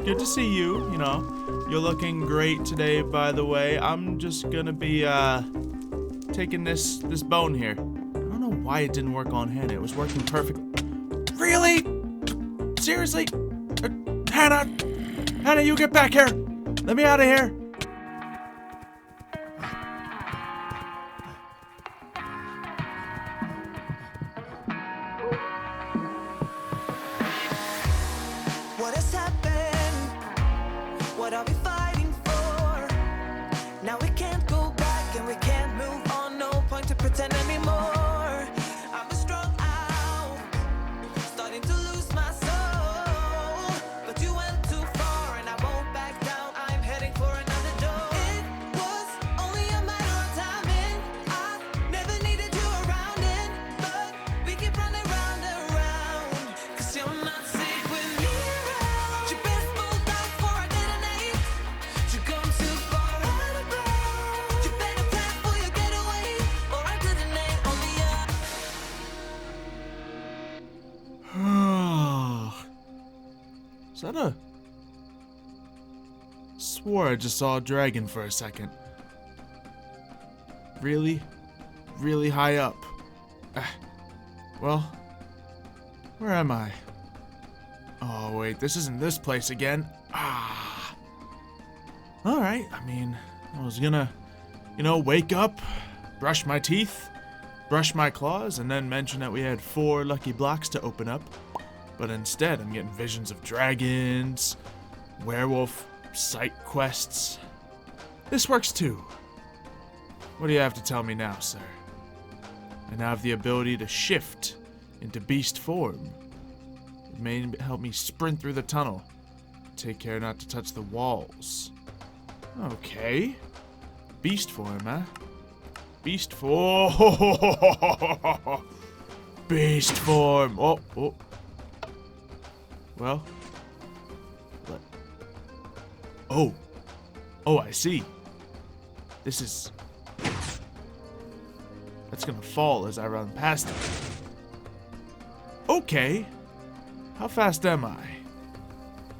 Good to see you. You know, you're looking great today, by the way. I'm just gonna be, taking this bone here. I don't know why it didn't work on Hannah. It was working perfectly. Really? Seriously? Hannah! Hannah, you get back here! Let me out of here! What has happened? What are we fighting for? Now we can't go back and we can't move on. No point to pretend anymore. I've been strung out, starting to lose my soul. But you went too far and I won't back down. I'm heading for another door. It was only a matter of timing. I never needed you around it, but we keep running round and round. 'Cause you're not safe with me around. You best move out before I detonate. You come too far out of bounds. You better plan for your getaway, or I detonate on the Is that a... Swore I just saw a dragon for a second. Really? Really high up. Well, where am I? Oh, wait, this isn't this place again. Alright, I mean, I was gonna, wake up, brush my teeth, brush my claws, and then mention that we had 4 lucky blocks to open up. But instead, I'm getting visions of dragons, werewolf, side quests. This works too. What do you have to tell me now, sir? I now have the ability to shift into beast form. It may help me sprint through the tunnel. Take care not to touch the walls. Okay. Beast form, huh? Beast form. Beast form. Oh. Well. What? Oh, I see. This is... That's gonna fall as I run past it. Okay. How fast am I?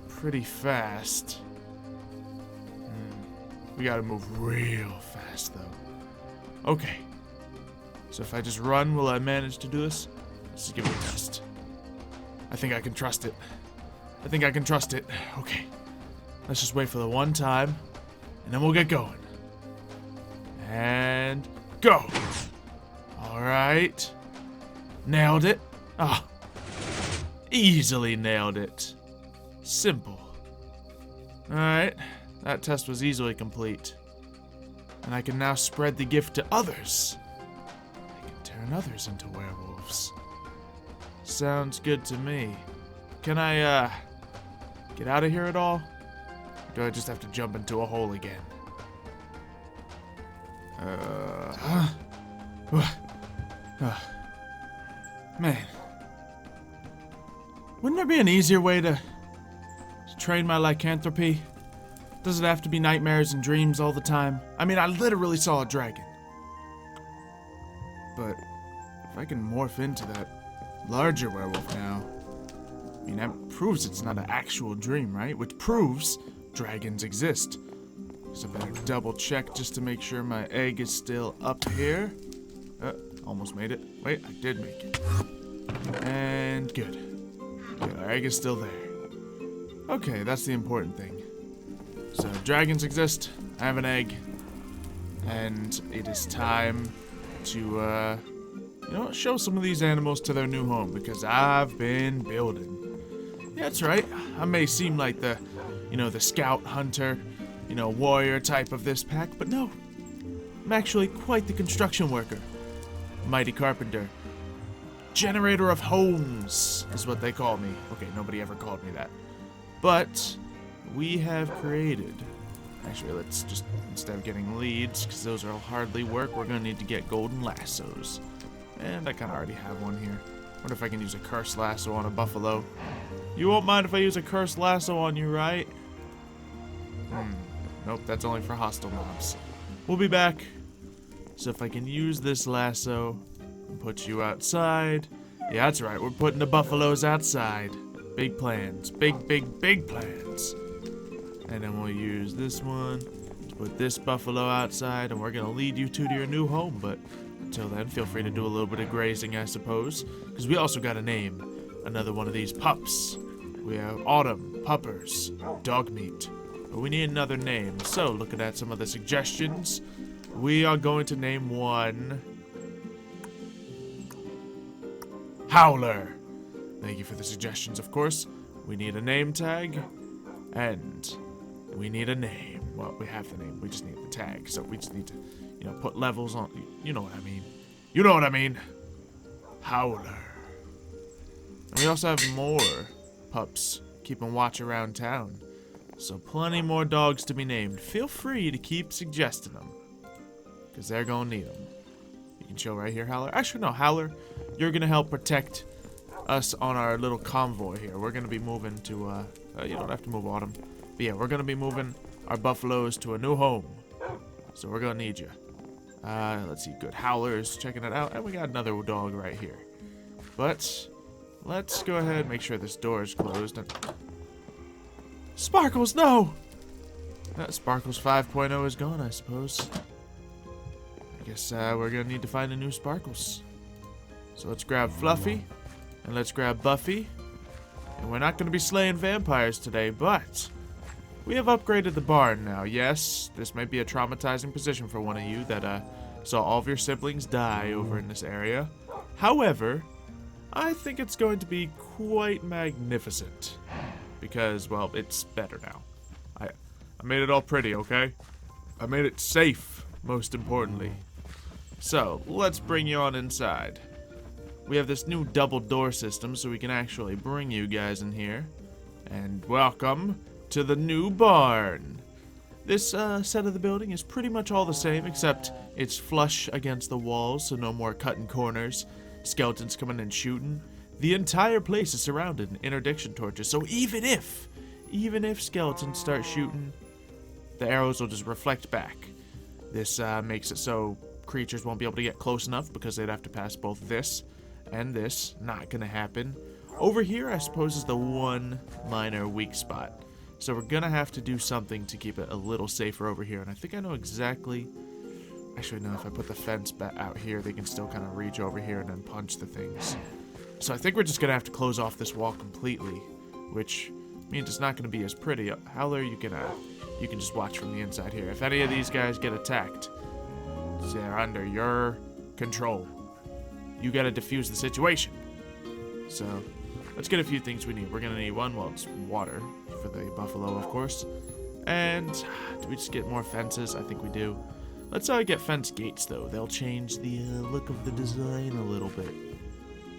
Pretty fast. We gotta move real fast, though. Okay. So if I just run, will I manage to do this? Let's just give it a test. I think I can trust it. Okay. Let's just wait for the one time, and then we'll get going. And go! Alright. Nailed it. Easily nailed it. Simple. Alright. That test was easily complete. And I can now spread the gift to others. I can turn others into werewolves. Sounds good to me. Can I, get out of here at all? Or do I just have to jump into a hole again? Man. Wouldn't there be an easier way to train my lycanthropy? Does it have to be nightmares and dreams all the time? I mean, I literally saw a dragon. But if I can morph into that larger werewolf now, I mean, that proves it's not an actual dream, right? Which proves dragons exist. So I better double check just to make sure my egg is still up here. Almost made it. Wait, I did make it. And good. Good, our egg is still there. Okay, that's the important thing. So, dragons exist, I have an egg, and it is time to, show some of these animals to their new home, because I've been building. Yeah, that's right, I may seem like the scout, hunter, warrior type of this pack, but no. I'm actually quite the construction worker. Mighty carpenter. Generator of homes is what they call me. Okay, nobody ever called me that. But we have created... Actually, let's just, instead of getting leads, because those will hardly work, we're going to need to get golden lassos. And I kind of already have one here. Wonder if I can use a cursed lasso on a buffalo. You won't mind if I use a cursed lasso on you, right? Nope, that's only for hostile mobs. We'll be back. So if I can use this lasso and put you outside. Yeah, that's right, we're putting the buffaloes outside. Big plans. Big plans. And then we'll use this one to put this buffalo outside, and we're gonna lead you two to your new home. But until then, feel free to do a little bit of grazing, I suppose, because we also gotta name another one of these pups. We have Autumn, Puppers, Dog Meat. But we need another name. So, looking at some of the suggestions, we are going to name one Howler. Thank you for the suggestions, of course. We need a name tag, and we need a name. Well, we have the name, we just need the tag. So we just need to, put levels on. You know what I mean. You know what I mean. Howler. And we also have more pups keeping watch around town. So plenty more dogs to be named. Feel free to keep suggesting them, because they're going to need them. You can chill right here, Howler. Actually, no, Howler, you're going to help protect us on our little convoy here. We're going to be moving to, you don't have to move Autumn. But yeah, we're going to be moving our buffaloes to a new home. So we're going to need you. Let's see, good. Howler's checking it out. And we got another dog right here. But let's go ahead and make sure this door is closed. And Sparkles, no! Sparkles 5.0 is gone, I suppose. I guess we're going to need to find a new Sparkles. So let's grab Fluffy. And let's grab Buffy. And we're not going to be slaying vampires today, but we have upgraded the barn now. Yes, this might be a traumatizing position for one of you that saw all of your siblings die over in this area. However, I think it's going to be quite magnificent. Because, well, it's better now. I made it all pretty, okay? I made it safe, most importantly. So, let's bring you on inside. We have this new double door system, so we can actually bring you guys in here. And welcome to the new barn. This set of the building is pretty much all the same, except it's flush against the walls, so no more cutting corners, skeletons coming and shooting. The entire place is surrounded in interdiction torches, so even if skeletons start shooting, the arrows will just reflect back. This makes it so creatures won't be able to get close enough because they'd have to pass both this and this. Not gonna happen. Over here, I suppose, is the one minor weak spot. So we're gonna have to do something to keep it a little safer over here. And I think I know exactly. Actually, no, if I put the fence out here, they can still kind of reach over here and then punch the things. So I think we're just gonna have to close off this wall completely, which means it's not gonna be as pretty. Howler, you can just watch from the inside here. If any of these guys get attacked, they're under your control. You gotta defuse the situation. So let's get a few things we need. We're gonna need one, well, it's water for the buffalo, of course. And do we just get more fences? I think we do. Let's get fence gates, though. They'll change the look of the design a little bit.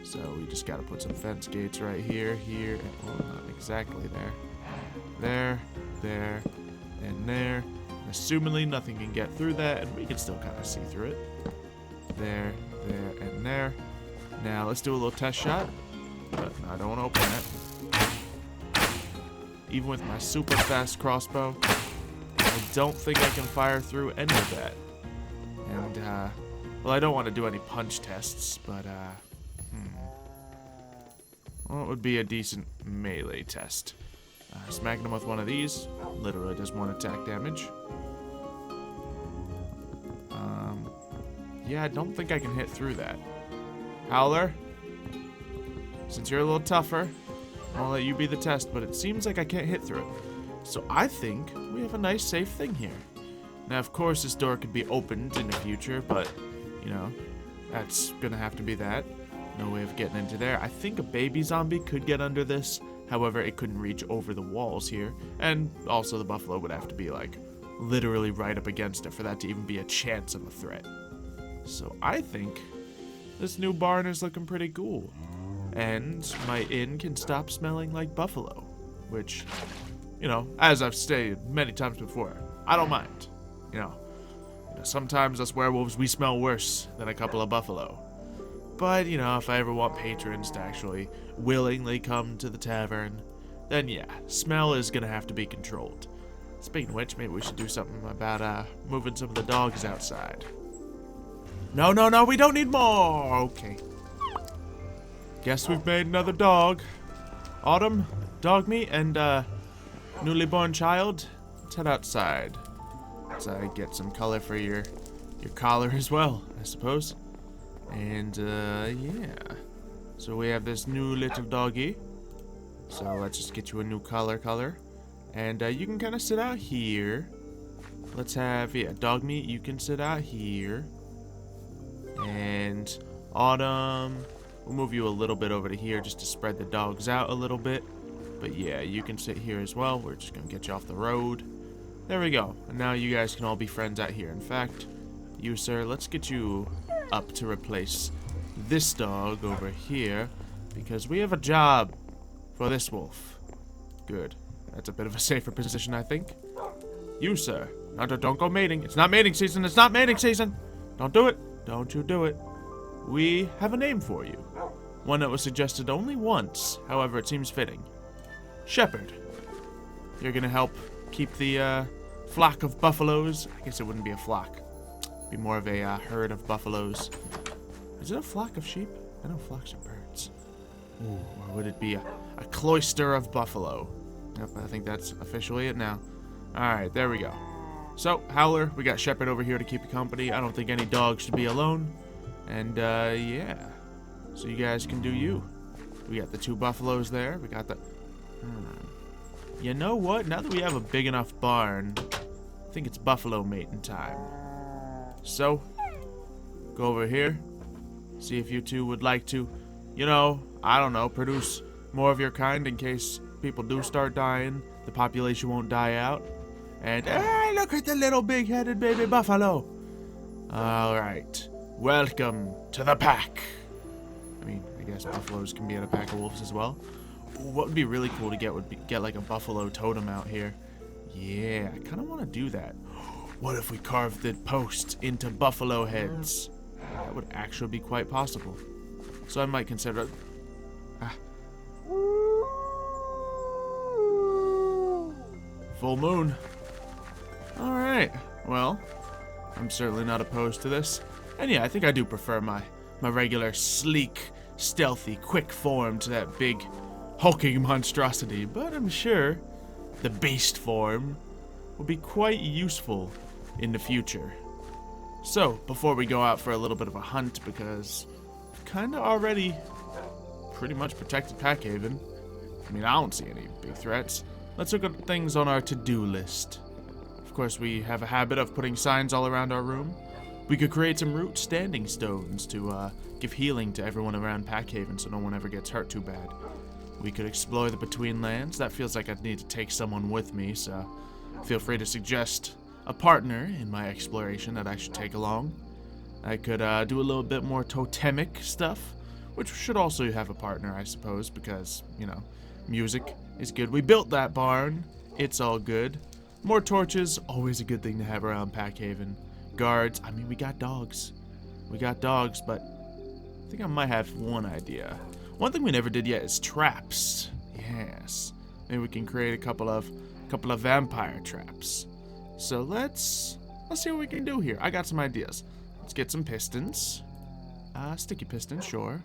So we just gotta put some fence gates right here, and, well, not exactly there. There, and there. And assumingly nothing can get through that, and we can still kind of see through it. There, and there. Now let's do a little test shot. But I don't want to open that. Even with my super fast crossbow, I don't think I can fire through any of that. And, well, I don't want to do any punch tests, but, well, it would be a decent melee test. Smacking him with one of these literally does one attack damage. Yeah, I don't think I can hit through that. Howler, since you're a little tougher, I'll let you be the test, but it seems like I can't hit through it. So I think we have a nice safe thing here. Now, of course, this door could be opened in the future, but, you know, that's gonna have to be that. No way of getting into there. I think a baby zombie could get under this. However, it couldn't reach over the walls here. And also the buffalo would have to be, like, literally right up against it for that to even be a chance of a threat. So I think this new barn is looking pretty cool. And my inn can stop smelling like buffalo. Which, you know, as I've stated many times before, I don't mind. You know, sometimes us werewolves, we smell worse than a couple of buffalo. But, you know, if I ever want patrons to actually willingly come to the tavern, then yeah, smell is gonna have to be controlled. Speaking of which, maybe we should do something about moving some of the dogs outside. No, we don't need more! Okay. Guess we've made another dog. Autumn, dog meat, and newly born child. let's head outside. Let's get some color for your collar as well, I suppose. And yeah. So we have this new little doggy. So let's just get you a new color. And you can kind of sit out here. Let's have, yeah, dog meat, you can sit out here. And Autumn, we'll move you a little bit over to here just to spread the dogs out a little bit. But yeah, you can sit here as well. We're just gonna get you off the road. There we go. And now you guys can all be friends out here. In fact, you, sir, let's get you up to replace this dog over here, because we have a job for this wolf. Good. That's a bit of a safer position, I think. You, sir. No, don't go mating. It's not mating season. It's not mating season. Don't do it. Don't you do it. We have a name for you. One that was suggested only once. However, it seems fitting. Shepherd. You're gonna help keep the flock of buffaloes. I guess it wouldn't be a flock. It'd be more of a herd of buffaloes. Is it a flock of sheep? I know flocks are birds. Ooh, or would it be a cloister of buffalo? Yep, I think that's officially it now. Alright, there we go. So, Howler, we got Shepherd over here to keep you company. I don't think any dog should be alone. And, yeah. So you guys can do you. We got the 2 buffaloes there. We got the... You know what? Now that we have a big enough barn, I think it's buffalo mating time. So, go over here. See if you 2 would like to, you know, I don't know, produce more of your kind in case people do start dying. The population won't die out. And, hey, look at the little big-headed baby buffalo. Alright. Welcome to the pack. I mean, I guess buffaloes can be in a pack of wolves as well. Ooh, what would be really cool to get would be get like a buffalo totem out here. Yeah, I kind of want to do that. What if we carved the posts into buffalo heads? That would actually be quite possible. So I might consider it. Full moon. Alright, well, I'm certainly not opposed to this. And yeah, I think I do prefer my regular, sleek, stealthy, quick form to that big, hulking monstrosity. But I'm sure the beast form will be quite useful in the future. So, before we go out for a little bit of a hunt, because we've kind of already pretty much protected Packhaven. I mean, I don't see any big threats. Let's look at things on our to-do list. Of course, we have a habit of putting signs all around our room. We could create some root standing stones to give healing to everyone around Packhaven so no one ever gets hurt too bad. We could explore the Between Lands. That feels like I'd need to take someone with me, so feel free to suggest a partner in my exploration that I should take along. I could do a little bit more totemic stuff, which should also have a partner, I suppose, because, you know, music is good. We built that barn. It's all good. More torches, always a good thing to have around Packhaven. Guards, I mean, we got dogs. We got dogs, but I think I might have one idea. One thing we never did yet is traps. Yes. Maybe we can create a couple of vampire traps. So let's see what we can do here. I got some ideas. Let's get some pistons. Sticky pistons, sure.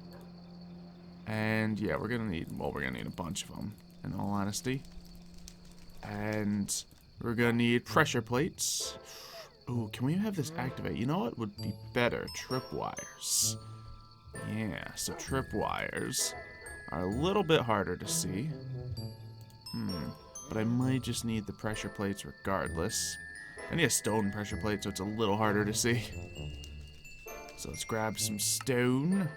And yeah, we're gonna need a bunch of them, in all honesty. And we're gonna need pressure plates. Ooh, can we have this activate? You know what would be better? Tripwires. Yeah, so tripwires are a little bit harder to see. But I might just need the pressure plates regardless. I need a stone pressure plate, so it's a little harder to see. So let's grab some stone.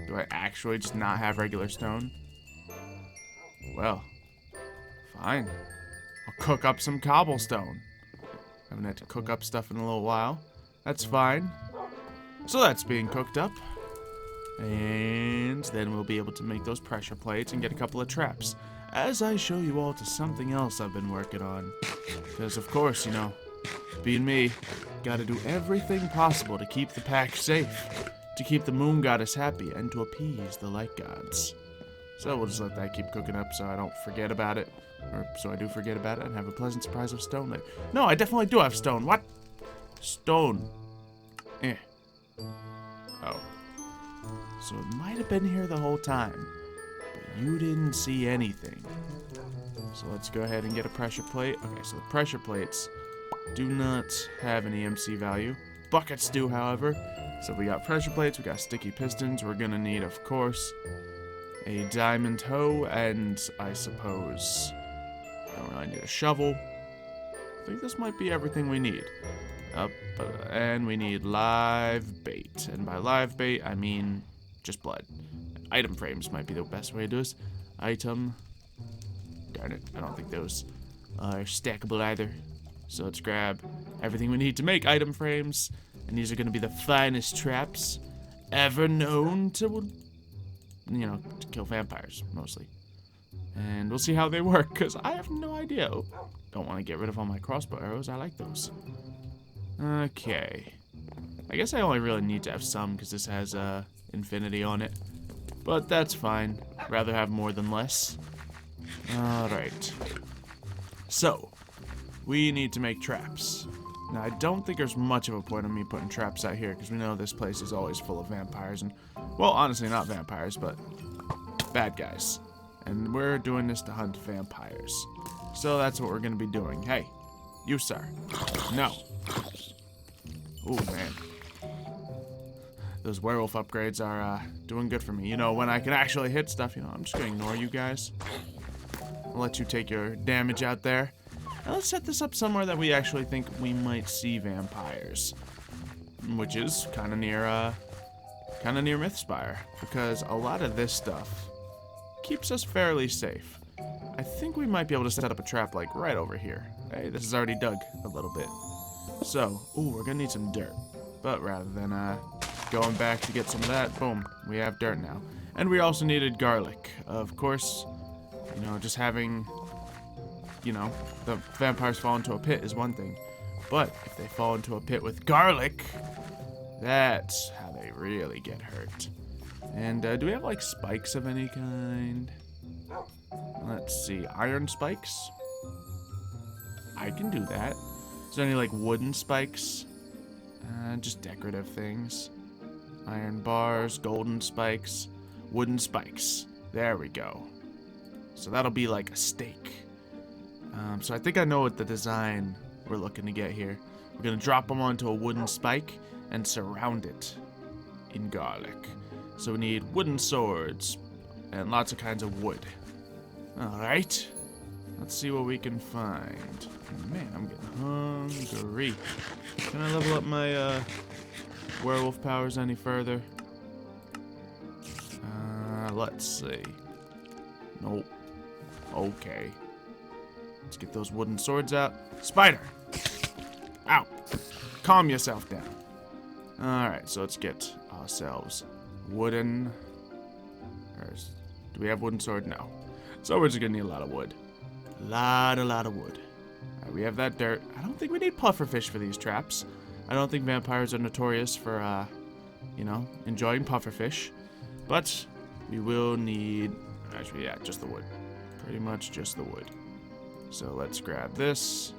Do I actually just not have regular stone? Well, fine. I'll cook up some cobblestone. I haven't had to cook up stuff in a little while. That's fine. So that's being cooked up. And then we'll be able to make those pressure plates and get a couple of traps. As I show you all to something else I've been working on. Because of course, you know, being me, gotta do everything possible to keep the pack safe. To keep the moon goddess happy and to appease the light gods. So we'll just let that keep cooking up so I don't forget about it. Or so I do forget about it and have a pleasant surprise of stone there. No, I definitely do have stone. What? Stone. Oh. So it might have been here the whole time. But you didn't see anything. So let's go ahead and get a pressure plate. Okay, so the pressure plates do not have an EMC value. Buckets do, however. So we got pressure plates, we got sticky pistons. We're gonna need, of course, a diamond hoe, and I suppose I don't really need a shovel. I think this might be everything we need. And we need live bait. And by live bait, I mean just blood. Item frames might be the best way to do this. Item. Darn it, I don't think those are stackable either. So let's grab everything we need to make item frames. And these are going to be the finest traps ever known to, to kill vampires, mostly. And we'll see how they work, because I have no idea. Oh, don't want to get rid of all my crossbow arrows. I like those. Okay. I guess I only really need to have some, because this has infinity on it. But that's fine. Rather have more than less. Alright. So, we need to make traps. Now, I don't think there's much of a point in me putting traps out here, because we know this place is always full of vampires, and, well, honestly, not vampires, but bad guys. And we're doing this to hunt vampires. So that's what we're going to be doing. Hey, you, sir. No. Ooh, man. Those werewolf upgrades are doing good for me. You know, when I can actually hit stuff, I'm just going to ignore you guys. I'll let you take your damage out there. Now let's set this up somewhere that we actually think we might see vampires, which is kind of near Mythspire, because a lot of this stuff keeps us fairly safe. I think we might be able to set up a trap like right over here. Hey, this is already dug a little bit. So, ooh, we're gonna need some dirt. But rather than going back to get some of that, boom, we have dirt now. And we also needed garlic. Of course, just having the vampires fall into a pit is one thing. But if they fall into a pit with garlic, that's how they really get hurt. And do we have like spikes of any kind? Let's see, iron spikes? I can do that. Is there any like wooden spikes? Just decorative things. Iron bars, golden spikes, wooden spikes. There we go. So that'll be like a stake. So I think I know what the design we're looking to get here. We're going to drop them onto a wooden spike and surround it in garlic. So we need wooden swords and lots of kinds of wood. Alright. Let's see what we can find. Man, I'm getting hungry. Can I level up my werewolf powers any further? Let's see. Nope. Okay. Let's get those wooden swords out. Spider! Ow! Calm yourself down. Alright, so let's get ourselves wooden... Do we have wooden sword? No. So we're just gonna need a lot of wood. A lot of wood. Alright, we have that dirt. I don't think we need pufferfish for these traps. I don't think vampires are notorious for, enjoying pufferfish. But we will need... Actually, yeah, just the wood. Pretty much just the wood. So let's grab this.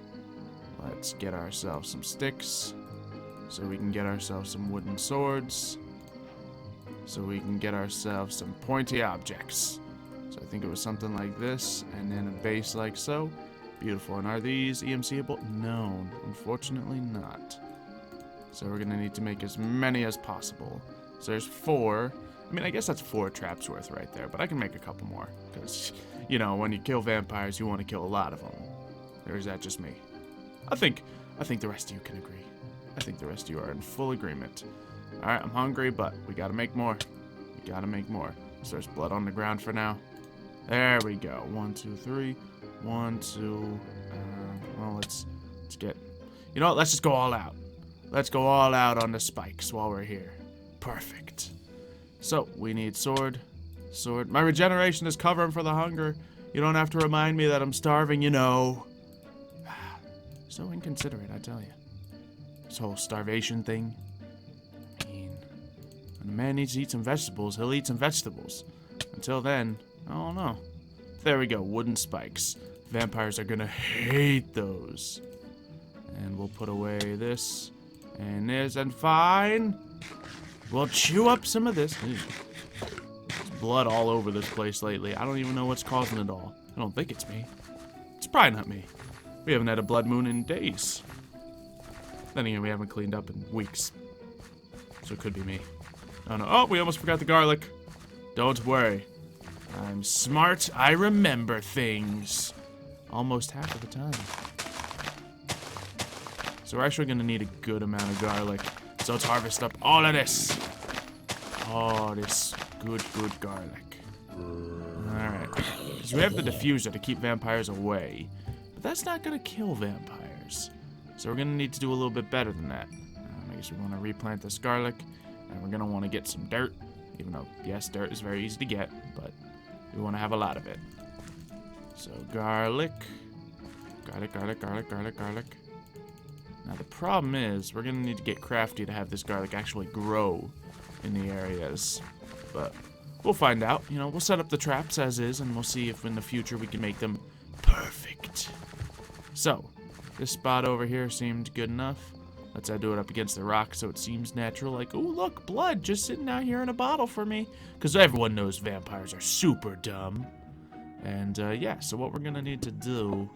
Let's get ourselves some sticks. So we can get ourselves some wooden swords. So we can get ourselves some pointy objects. So I think it was something like this, and then a base like so. Beautiful. And are these EMC-able? No, unfortunately not. So we're gonna need to make as many as possible. So there's 4. I mean, I guess that's 4 traps worth right there, but I can make a couple more. Because, when you kill vampires, you want to kill a lot of them. Or is that just me? I think the rest of you can agree. I think the rest of you are in full agreement. Alright, I'm hungry, but we gotta make more. We gotta make more. So there's blood on the ground for now. There we go. 1, 2, 3. 1, 2. Well, let's get... You know what? Let's just go all out. Let's go all out on the spikes while we're here. Perfect. So, we need sword. Sword. My regeneration is covering for the hunger. You don't have to remind me that I'm starving, So inconsiderate, I tell you. This whole starvation thing. I mean, when a man needs to eat some vegetables, he'll eat some vegetables. Until then, I don't know. There we go, wooden spikes. Vampires are gonna hate those. And we'll put away this and this, and fine. We'll chew up some of this. There's blood all over this place lately. I don't even know what's causing it all. I don't think it's me. It's probably not me. We haven't had a blood moon in days. Then again, we haven't cleaned up in weeks. So it could be me. Oh no. Oh, we almost forgot the garlic. Don't worry. I'm smart. I remember things. Almost half of the time. So we're actually going to need a good amount of garlic. So let's harvest up all of this. Oh, this good garlic. Alright. Because we have the diffuser to keep vampires away. But that's not going to kill vampires. So we're going to need to do a little bit better than that. I guess we want to replant this garlic. And we're going to want to get some dirt. Even though, yes, dirt is very easy to get. But we want to have a lot of it. So garlic. Garlic. Now the problem is, we're going to need to get crafty to have this garlic actually grow in the areas. But we'll find out. You know, we'll set up the traps as is, and we'll see if in the future we can make them perfect. So, this spot over here seemed good enough. Let's do it up against the rock so it seems natural. Like, oh, look, blood just sitting out here in a bottle for me. Because everyone knows vampires are super dumb. And, yeah, so what we're going to need to do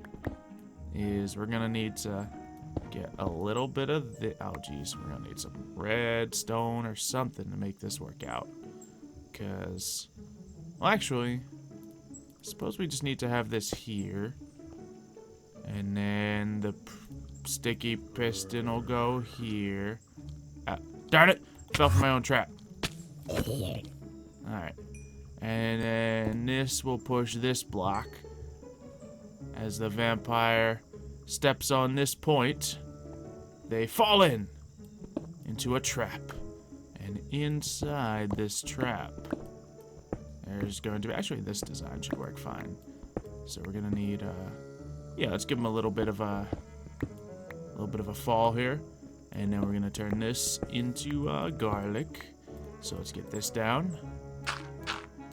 is we're going to need to get a little bit of the... Oh, geez. We're going to need some redstone or something to make this work out. Because... Well, actually... I suppose we just need to have this here. And then the sticky piston will go here. Darn it! Fell for my own trap. Alright. And then this will push this block. As the vampire steps on this point, they fall into a trap. And inside this trap, there's going to be... Actually, this design should work fine. So we're going to need... yeah, let's give him a little bit of a fall here. And then we're going to turn this into garlic. So let's get this down.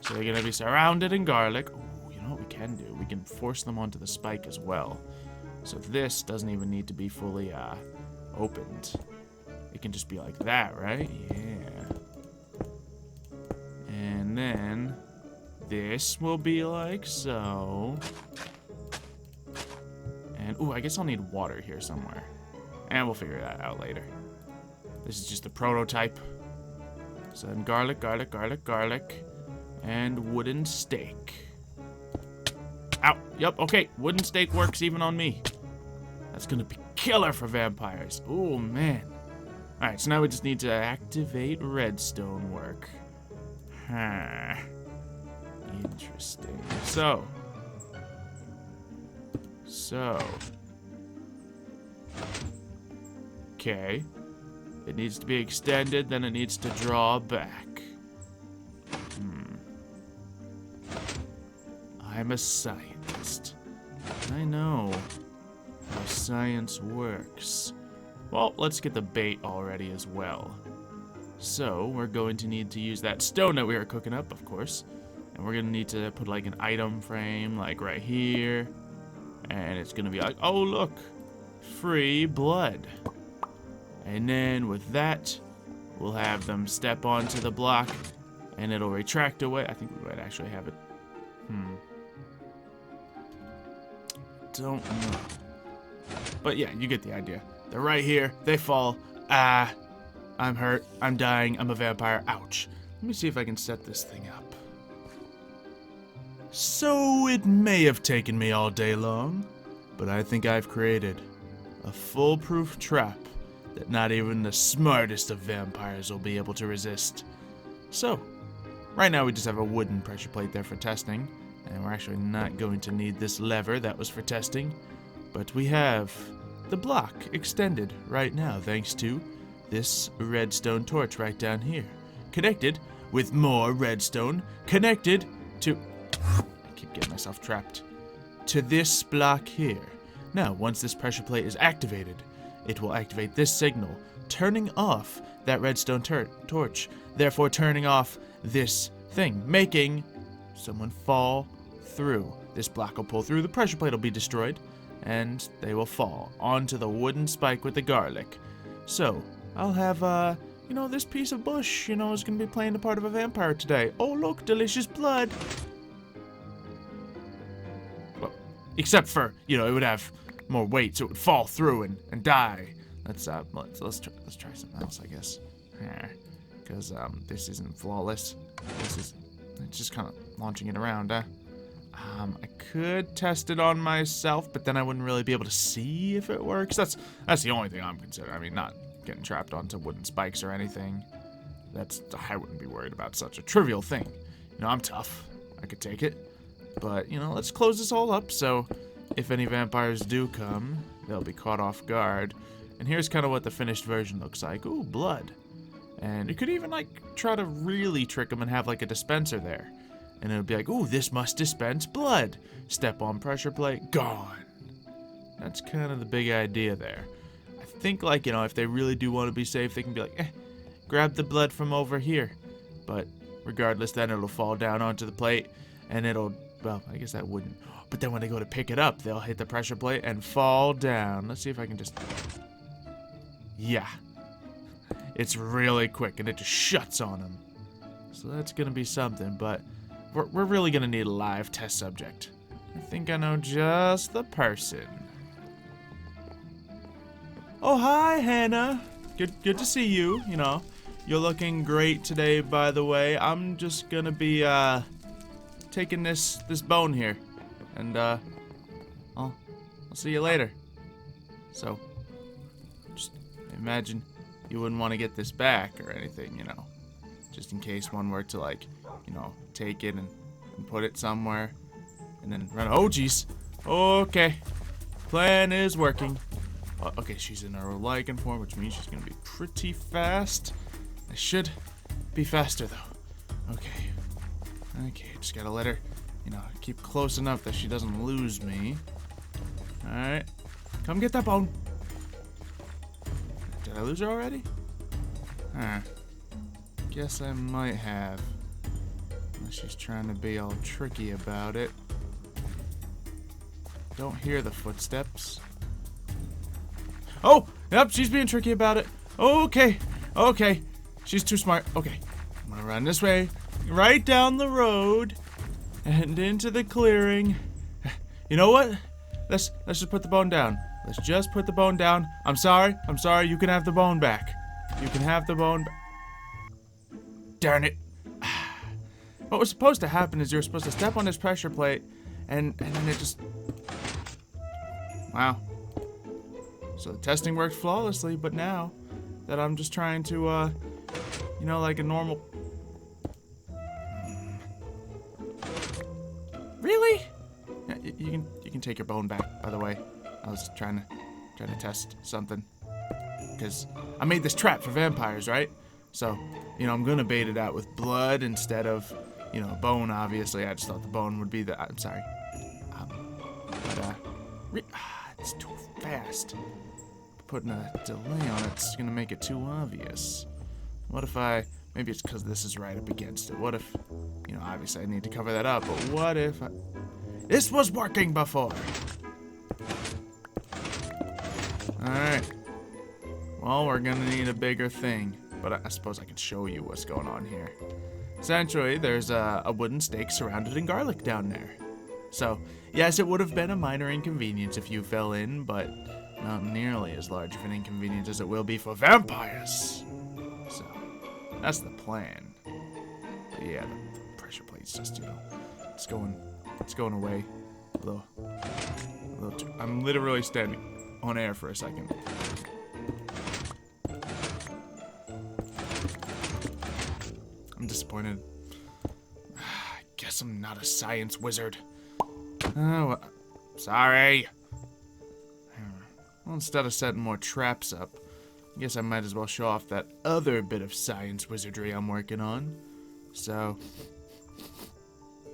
So they're going to be surrounded in garlic. Ooh, you know what we can do? We can force them onto the spike as well. So this doesn't even need to be fully opened. It can just be like that, right? Yeah. And then this will be like so. And, ooh, I guess I'll need water here somewhere. And we'll figure that out later. This is just the prototype. So then garlic. And wooden stake. Ow. Yep, okay. Wooden stake works even on me. That's gonna be killer for vampires. Oh, man. Alright, so now we just need to activate redstone work. Huh. Interesting. So. Okay. It needs to be extended, then it needs to draw back. I'm a scientist. I know how science works. Well, let's get the bait already as well. So, we're going to need to use that stone that we were cooking up, of course. And we're going to need to put like an item frame, like right here. And it's going to be like, oh, look, free blood. And then with that, we'll have them step onto the block, and it'll retract away. I think we might actually have it. Don't know. But yeah, you get the idea. They're right here. They fall. I'm hurt. I'm dying. I'm a vampire. Ouch. Let me see if I can set this thing up. So it may have taken me all day long, but I think I've created a foolproof trap that not even the smartest of vampires will be able to resist. So, right now we just have a wooden pressure plate there for testing, and we're actually not going to need this lever that was for testing, but we have the block extended right now thanks to this redstone torch right down here, connected with more redstone, connected to... I keep getting myself trapped. To this block here. Now, once this pressure plate is activated, it will activate this signal, turning off that redstone torch, therefore turning off this thing, making someone fall through. This block will pull through, the pressure plate will be destroyed, and they will fall onto the wooden spike with the garlic. So, I'll have, you know, this piece of bush, you know, is going to be playing the part of a vampire today. Oh, look, delicious blood. Well, Except for, you know, it would have more weight, so it would fall through and die. Let's try something else, I guess. Because this isn't flawless. It's just kind of launching it around, I could test it on myself, but then I wouldn't really be able to see if it works. That's the only thing I'm considering. I mean, not getting trapped onto wooden spikes or anything. I wouldn't be worried about such a trivial thing. You know, I'm tough. I could take it. But, you know, let's close this all up so if any vampires do come, they'll be caught off guard. And here's kind of what the finished version looks like. Ooh, blood. And you could even, like, try to really trick them and have, like, a dispenser there. And it would be like, ooh, this must dispense blood. Step on pressure plate, gone. That's kind of the big idea there. I think, like, you know, if they really do want to be safe, they can be like, grab the blood from over here. But regardless, then it'll fall down onto the plate, and it'll, well, I guess that wouldn't. But then when they go to pick it up, they'll hit the pressure plate and fall down. Let's see if I can just... Yeah. It's really quick, and it just shuts on them. So that's going to be something, but we're really going to need a live test subject. I think I know just the person. Oh, hi, Hannah. Good to see you, you know. You're looking great today, by the way. I'm just going to be, taking this bone here. And, I'll see you later. So, just imagine you wouldn't want to get this back or anything, you know. Just in case one were to, like, you know, take it and put it somewhere. And then run. Oh, jeez. Okay. Plan is working. Okay, she's in her Lycan form, which means she's going to be pretty fast. I should be faster, though. Okay. Okay, just gotta let her, you know, keep close enough that she doesn't lose me. Alright. Come get that bone. Did I lose her already? Guess I might have. Unless she's trying to be all tricky about it. Don't hear the footsteps. Oh! Yep, she's being tricky about it. Okay. Okay. She's too smart. Okay. I'm gonna run this way. Right down the road. And into the clearing. You know what? Let's just put the bone down. Let's just put the bone down. I'm sorry. You can have the bone back. You can have the bone back. Darn it. What was supposed to happen is you're supposed to step on this pressure plate and then it just... Wow. So the testing worked flawlessly, but now that I'm just trying to, you know, like a normal... Really? Yeah, you can take your bone back, by the way. I was trying to test something. Because I made this trap for vampires, right? So, you know, I'm gonna bait it out with blood instead of, you know, bone, obviously. I just thought the bone would be the... I'm sorry. It's too fast. Putting a delay on it's gonna make it too obvious. What if maybe it's because this is right up against it. What if, you know, obviously I need to cover that up, but what if this was working before? Alright. Well, we're gonna need a bigger thing, but I suppose I can show you what's going on here. Essentially, there's a wooden stake surrounded in garlic down there. So, yes, it would have been a minor inconvenience if you fell in, but not nearly as large of an inconvenience as it will be for vampires. So, that's the plan. But yeah, the pressure plate's just, you know, it's going away. A little too, I'm literally standing on air for a second. I'm disappointed. I guess I'm not a science wizard. Oh, sorry. Well, instead of setting more traps up, I guess I might as well show off that other bit of science wizardry I'm working on. So,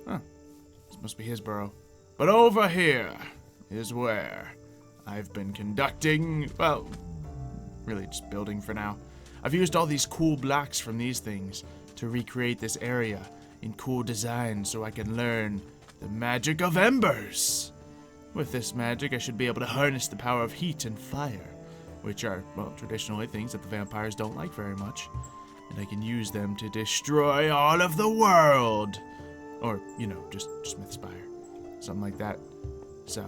this must be his burrow. But over here is where I've been conducting, well, really just building for now. I've used all these cool blocks from these things to recreate this area in cool designs so I can learn the magic of embers. With this magic, I should be able to harness the power of heat and fire, which are, well, traditionally things that the vampires don't like very much. And I can use them to destroy all of the world. Or, you know, just Smithspire. Something like that. So,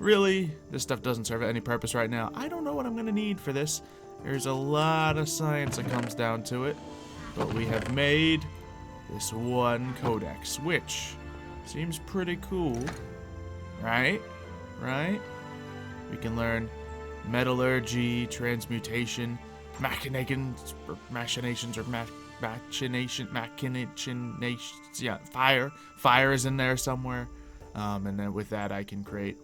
really, this stuff doesn't serve any purpose right now. I don't know what I'm going to need for this. There's a lot of science that comes down to it. But we have made this one codex, which seems pretty cool. Right? Right? We can learn metallurgy, transmutation, machinations, yeah, fire. Fire is in there somewhere. And then with that, I can create,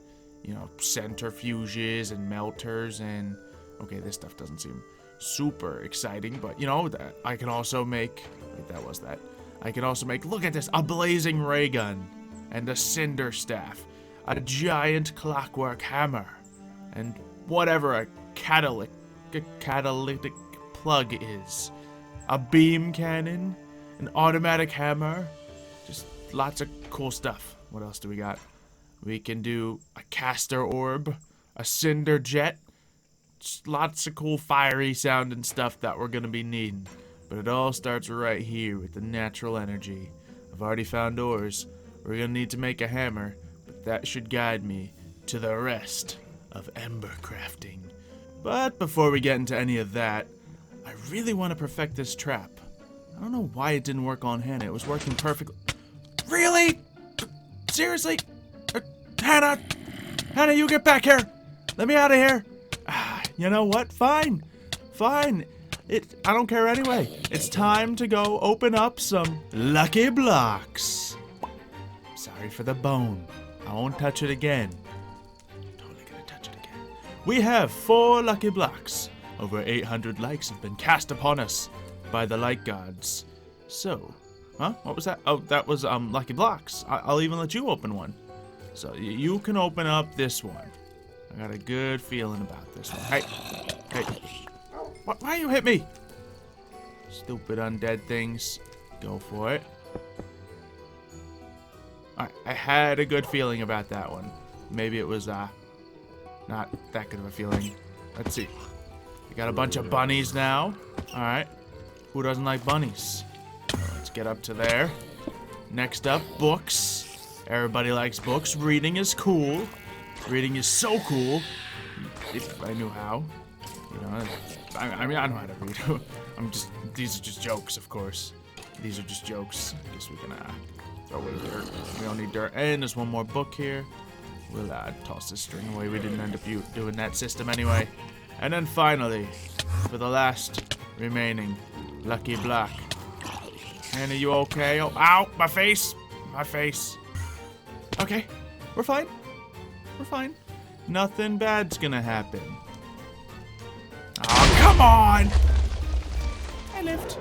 centrifuges and melters and... Okay, this stuff doesn't seem super exciting, but, that I can also make... Wait, that was that. I can also make, look at this, a blazing ray gun and a cinder staff, a giant clockwork hammer, and whatever a catalytic plug is, a beam cannon, an automatic hammer, just lots of cool stuff. What else do we got? We can do a caster orb, a cinder jet, just lots of cool fiery sounding stuff that we're gonna be needing. But it all starts right here with the natural energy. I've already found ores. We're gonna need to make a hammer, but that should guide me to the rest of ember crafting. But before we get into any of that, I really want to perfect this trap. I don't know why it didn't work on Hannah. It was working perfectly. Really? Seriously? Hannah! Hannah, you get back here! Let me out of here! You know what? Fine. Fine. I don't care anyway. It's time to go open up some lucky blocks. Sorry for the bone. I won't touch it again. Totally gonna touch it again. We have 4 lucky blocks. Over 800 likes have been cast upon us by the like gods. So, what was that? Oh, that was lucky blocks. I'll even let you open one. So you can open up this one. I got a good feeling about this one. Hey. Why you hit me? Stupid undead things. Go for it. Alright, I had a good feeling about that one. Maybe it was, not that good of a feeling. Let's see. We got a bunch of bunnies now. Alright. Who doesn't like bunnies? Let's get up to there. Next up, books. Everybody likes books. Reading is cool. Reading is so cool. If I knew how. I mean, I know how to read. These are just jokes, of course. These are just jokes. I guess we can, throw away dirt. We don't need dirt. And there's one more book here. We'll, toss this string away. We didn't end up doing that system anyway. And then finally, for the last remaining lucky block. And are you okay? Oh, ow! My face! My face. Okay. We're fine. We're fine. Nothing bad's gonna happen. Oh, come on! I lived.